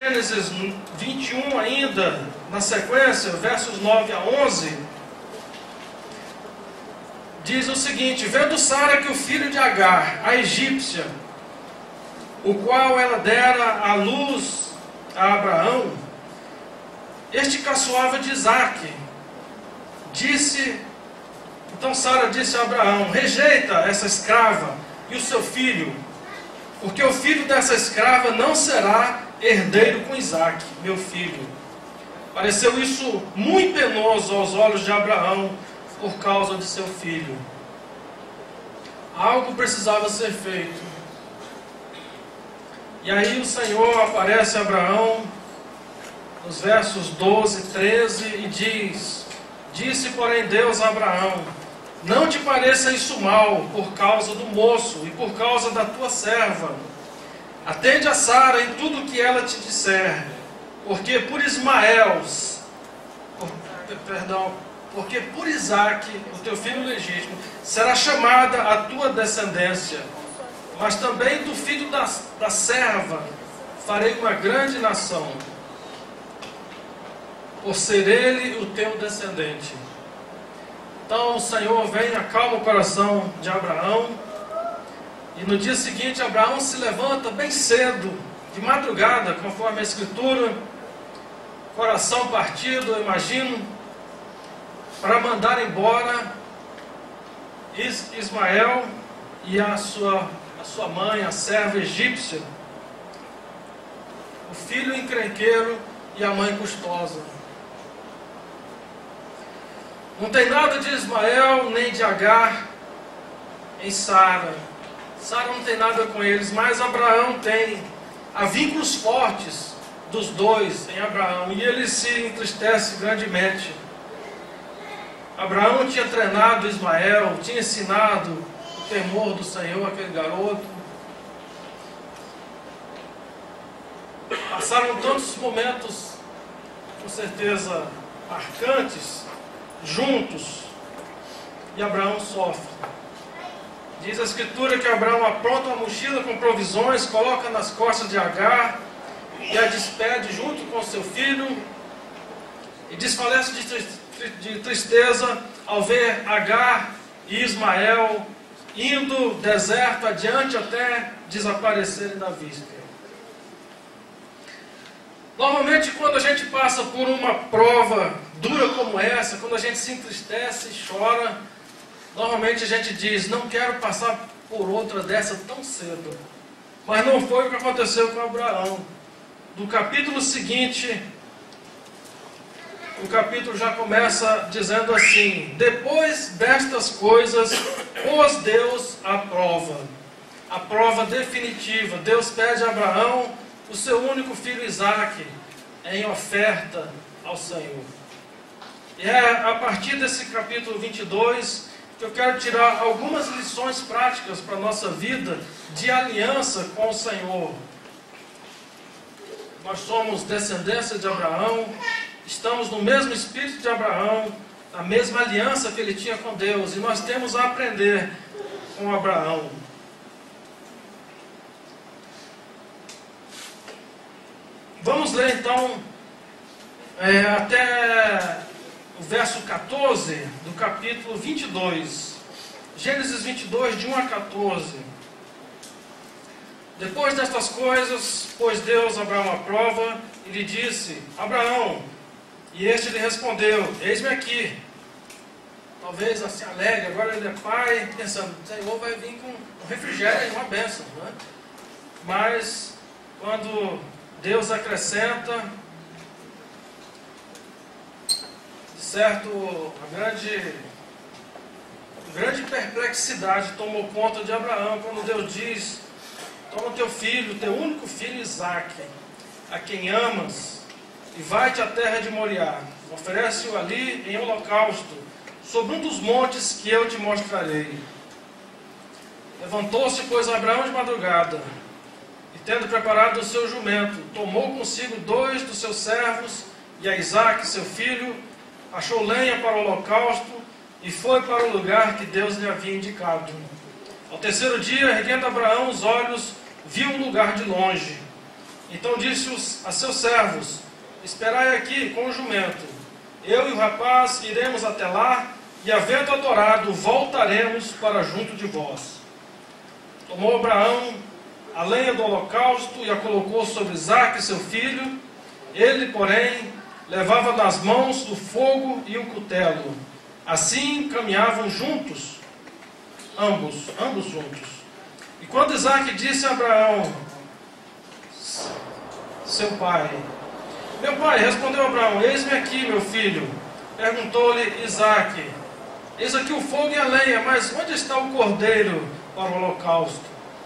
Gênesis 21 ainda, na sequência, versos 9 a 11, diz o seguinte: vendo Sara que o filho de Agar, a egípcia, o qual ela dera à luz a Abraão, este caçoava de Isaque, então Sara disse a Abraão: rejeita essa escrava e o seu filho, porque o filho dessa escrava não será herdeiro com Isaque, meu filho. Pareceu isso muito penoso aos olhos de Abraão por causa de seu filho. Algo precisava ser feito. E aí o Senhor aparece a Abraão nos versos 12 e 13 e diz: disse porém Deus a Abraão: não te pareça isso mal por causa do moço e por causa da tua serva. Atende a Sara em tudo o que ela te disser, porque por Isaque, o teu filho legítimo, será chamada a tua descendência, mas também do filho da serva farei uma grande nação, por ser ele o teu descendente. Então o Senhor vem, acalma o coração de Abraão. E no dia seguinte, Abraão se levanta bem cedo, de madrugada, conforme a Escritura, coração partido, eu imagino, para mandar embora Ismael e a sua mãe, a serva egípcia, o filho encrenqueiro e a mãe custosa. Não tem nada de Ismael nem de Agar em Sara. Sara não tem nada com eles, mas Abraão tem. Há vínculos fortes dos dois em Abraão, e ele se entristece grandemente. Abraão tinha treinado Ismael, tinha ensinado o temor do Senhor àquele garoto. Passaram tantos momentos, com certeza, marcantes, juntos, e Abraão sofre. Diz a Escritura que Abraão apronta uma mochila com provisões, coloca nas costas de Agar e a despede junto com seu filho, e desfalece de tristeza ao ver Agar e Ismael indo deserto adiante até desaparecerem da vista. Normalmente, quando a gente passa por uma prova dura como essa, quando a gente se entristece e chora, normalmente a gente diz: não quero passar por outra dessa tão cedo. Mas não foi o que aconteceu com Abraão. No capítulo seguinte, o capítulo já começa dizendo assim: depois destas coisas, pôs Deus a prova definitiva. Deus pede a Abraão o seu único filho Isaque em oferta ao Senhor. E é a partir desse capítulo 22 que eu quero tirar algumas lições práticas para a nossa vida de aliança com o Senhor. Nós somos descendência de Abraão, estamos no mesmo espírito de Abraão, na mesma aliança que ele tinha com Deus, e nós temos a aprender com Abraão. Vamos ler então até o verso 14 do capítulo 22. Gênesis 22, de 1 a 14. Depois destas coisas, pôs Deus a Abraão à prova e lhe disse: Abraão. E este lhe respondeu: eis-me aqui. Talvez assim alegre, agora ele é pai, pensando: o Senhor vai vir com um refrigério e uma bênção, né? Mas quando Deus acrescenta, de certo, a grande perplexidade tomou conta de Abraão, quando Deus diz: toma teu filho, teu único filho Isaque, a quem amas, e vai-te à terra de Moriá, oferece-o ali em holocausto, sobre um dos montes que eu te mostrarei. Levantou-se, pois, Abraão de madrugada, e tendo preparado o seu jumento, tomou consigo 2 dos seus servos e a Isaque, seu filho, achou lenha para o holocausto e foi para o lugar que Deus lhe havia indicado. Ao terceiro dia, erguendo Abraão os olhos, viu um lugar de longe. Então disse a seus servos: esperai aqui com o jumento. Eu e o rapaz iremos até lá, e havendo adorado, voltaremos para junto de vós. Tomou Abraão a lenha do holocausto e a colocou sobre Isaque, seu filho. Ele, porém, levava nas mãos o fogo e o cutelo. Assim caminhavam juntos, ambos juntos. E quando Isaque disse a Abraão, seu pai: meu pai, respondeu Abraão: eis-me aqui, meu filho. Perguntou-lhe Isaque: eis aqui o fogo e a lenha, mas onde está o cordeiro para o holocausto?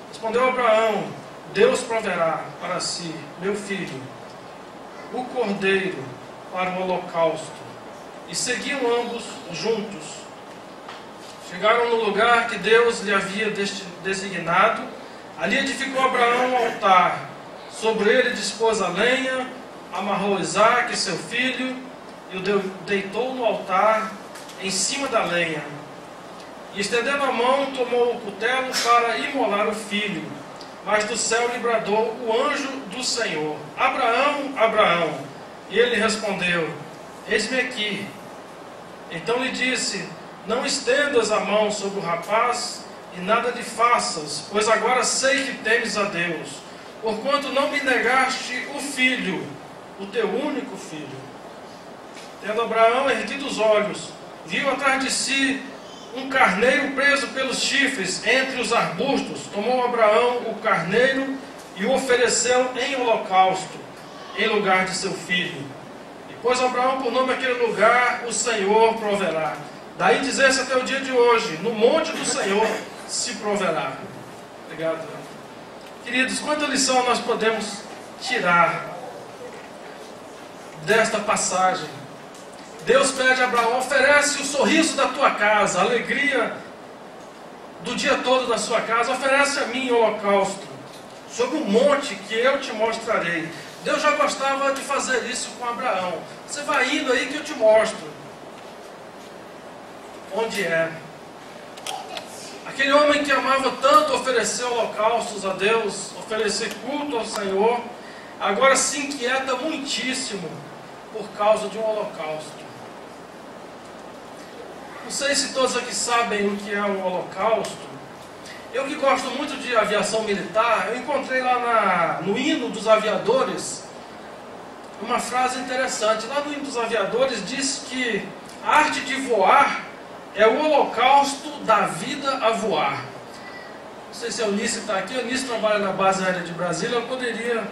Respondeu Abraão: Deus proverá para si, meu filho, o cordeiro para o holocausto. E seguiam ambos juntos. Chegaram no lugar que Deus lhe havia designado. Ali edificou Abraão um altar. Sobre ele dispôs a lenha, amarrou Isaque, seu filho, e o deitou no altar, em cima da lenha. E estendendo a mão, tomou o cutelo para imolar o filho. Mas do céu lhe bradou o anjo do Senhor: Abraão, Abraão. E ele respondeu: eis-me aqui. Então lhe disse: não estendas a mão sobre o rapaz, e nada lhe faças, pois agora sei que temes a Deus, porquanto não me negaste o filho, o teu único filho. Tendo Abraão erguido os olhos, viu atrás de si um carneiro preso pelos chifres entre os arbustos. Tomou Abraão o carneiro e o ofereceu em holocausto, em lugar de seu filho. E pôs Abraão por nome aquele lugar: o Senhor proverá. Daí dizer-se até o dia de hoje: no monte do Senhor se proverá. Obrigado. Queridos, quanta lição nós podemos tirar desta passagem? Deus pede a Abraão: oferece o sorriso da tua casa, a alegria do dia todo da sua casa, oferece a mim holocausto, sobre um monte que eu te mostrarei. Deus já gostava de fazer isso com Abraão. Você vai indo aí que eu te mostro onde é. Aquele homem que amava tanto oferecer holocaustos a Deus, oferecer culto ao Senhor, agora se inquieta muitíssimo por causa de um holocausto. Não sei se todos aqui sabem o que é um holocausto. Eu que gosto muito de aviação militar, eu encontrei lá no hino dos aviadores uma frase interessante. Lá no hino dos aviadores diz que a arte de voar é o holocausto da vida a voar. Não sei se a Eunice está aqui. A Eunice trabalha na base aérea de Brasília. Ela poderia...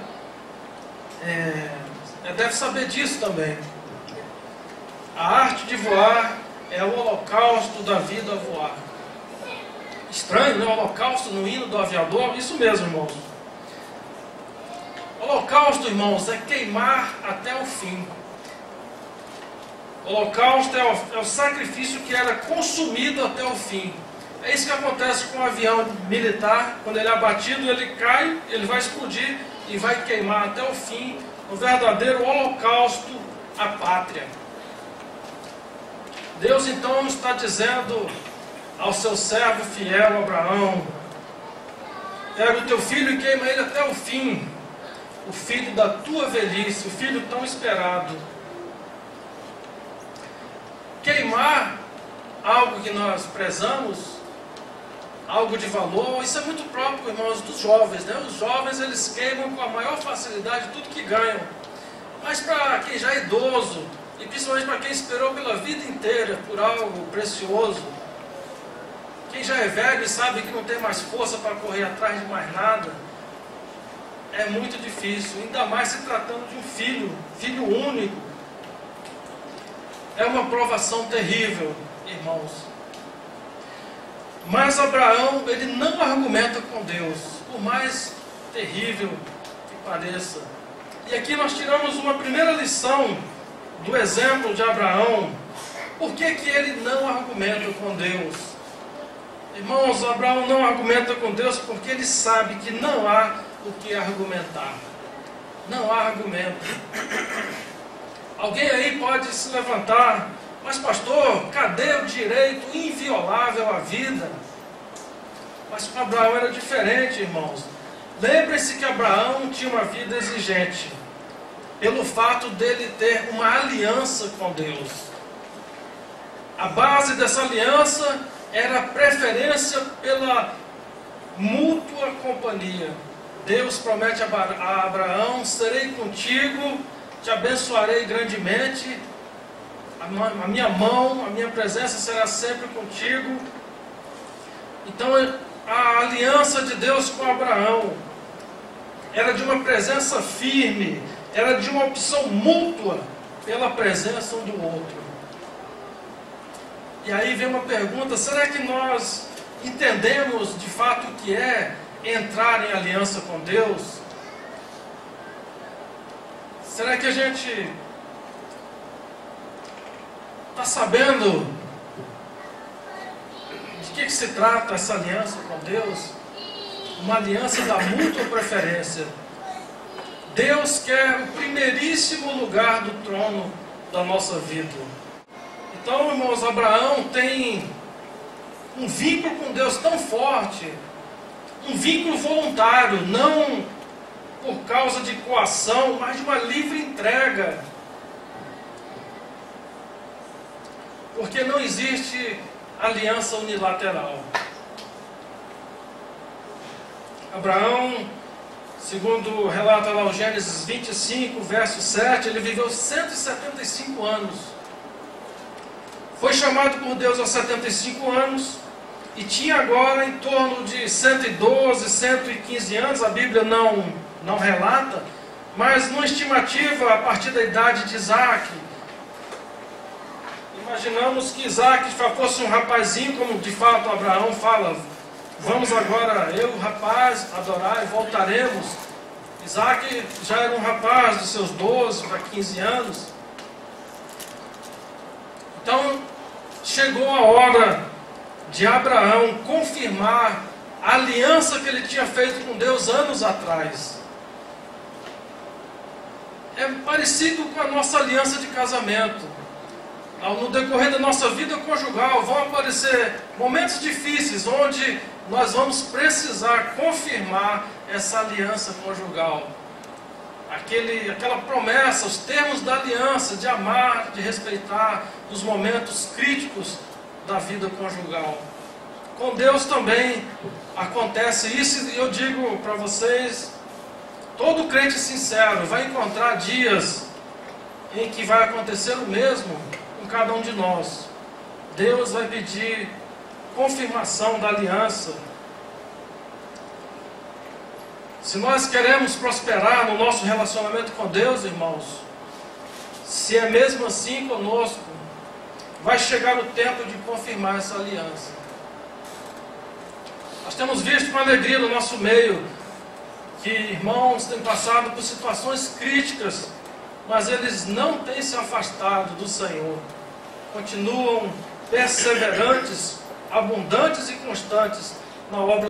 deve saber disso também. A arte de voar é o holocausto da vida a voar. Estranho, né? Holocausto no hino do aviador. Isso mesmo, irmãos. Holocausto, irmãos, é queimar até o fim. Holocausto é o sacrifício que era consumido até o fim. É isso que acontece com um avião militar. Quando ele é abatido, ele cai, ele vai explodir e vai queimar até o fim. O verdadeiro holocausto à pátria. Deus então está dizendo ao seu servo fiel Abraão: pega o teu filho e queima ele até o fim, o filho da tua velhice, o filho tão esperado. Queimar algo que nós prezamos, algo de valor, isso é muito próprio, irmãos, dos jovens, né? Os jovens, eles queimam com a maior facilidade tudo que ganham. Mas para quem já é idoso, e principalmente para quem esperou pela vida inteira por algo precioso, quem já é velho e sabe que não tem mais força para correr atrás de mais nada, é muito difícil, ainda mais se tratando de um filho único. É uma provação terrível, irmãos. Mas Abraão, ele não argumenta com Deus, por mais terrível que pareça. E aqui nós tiramos uma primeira lição do exemplo de Abraão. Por que que ele não argumenta com Deus? Irmãos, Abraão não argumenta com Deus porque ele sabe que não há o que argumentar. Não há argumento. Alguém aí pode se levantar: mas pastor, cadê o direito inviolável à vida? Mas com Abraão era diferente, irmãos. Lembrem-se que Abraão tinha uma vida exigente, pelo fato dele ter uma aliança com Deus. A base dessa aliança era a preferência pela mútua companhia. Deus promete a Abraão: serei contigo, te abençoarei grandemente, a minha mão, a minha presença será sempre contigo. Então a aliança de Deus com Abraão era de uma presença firme, era de uma opção mútua pela presença um do outro. E aí vem uma pergunta: será que nós entendemos de fato o que é entrar em aliança com Deus? Será que a gente está sabendo de que se trata essa aliança com Deus? Uma aliança da mútua preferência. Deus quer o primeiríssimo lugar do trono da nossa vida. Então, irmãos, Abraão tem um vínculo com Deus tão forte, um vínculo voluntário, não por causa de coação, mas de uma livre entrega. Porque não existe aliança unilateral. Abraão, segundo relata lá o Gênesis 25, verso 7, ele viveu 175 anos. Foi chamado por Deus aos 75 anos e tinha agora em torno de 112, 115 anos. A Bíblia não relata, mas numa estimativa a partir da idade de Isaac. Imaginamos que Isaac fosse um rapazinho, como de fato Abraão fala: vamos agora, eu e o rapaz, adorar e voltaremos. Isaac já era um rapaz de seus 12 para 15 anos. Então, chegou a hora de Abraão confirmar a aliança que ele tinha feito com Deus anos atrás. É parecido com a nossa aliança de casamento. No decorrer da nossa vida conjugal vão aparecer momentos difíceis onde nós vamos precisar confirmar essa aliança conjugal. Aquela promessa, os termos da aliança, de amar, de respeitar os momentos críticos da vida conjugal. Com Deus também acontece isso, e eu digo para vocês, todo crente sincero vai encontrar dias em que vai acontecer o mesmo com cada um de nós. Deus vai pedir confirmação da aliança. Se nós queremos prosperar no nosso relacionamento com Deus, irmãos, se é mesmo assim conosco, vai chegar o tempo de confirmar essa aliança. Nós temos visto com alegria no nosso meio que irmãos têm passado por situações críticas, mas eles não têm se afastado do Senhor. Continuam perseverantes, abundantes e constantes na obra